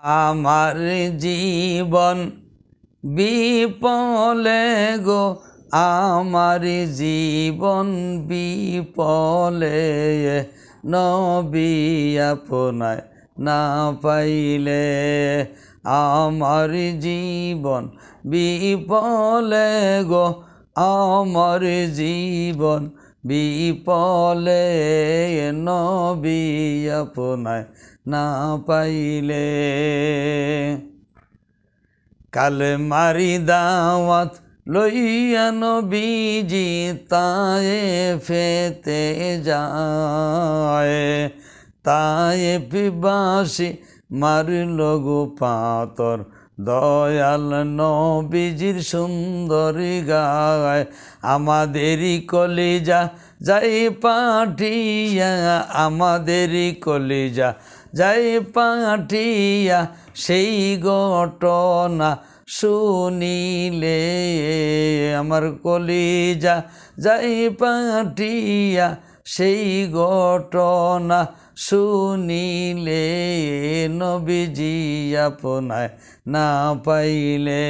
আমার জীবন বিপলে গো, আমার জীবন বিপলে, নবী আপনায় না পাইলে। আমার জীবন বিপলে গো, আমার জীবন বিপলে, নবী আপনায় না পাইলে। কালেমারি দাওয়াত লইয়া নবীজি তায়েফেতে যায়, তায়েফবাসী মারল গো পাথর, দয়াল নবীজির সুন্দর গায়। আমাদেরই কলিজা যাই পাঠিয়া, আমাদেরই কলিজা যাই পাঠিয়া, সেই ঘটনা শুনিলে। আমার কলিজা যাই পাঠিয়া, সেই ঘটনা শুনিলে, নবীজি আপনায় না পাইলে।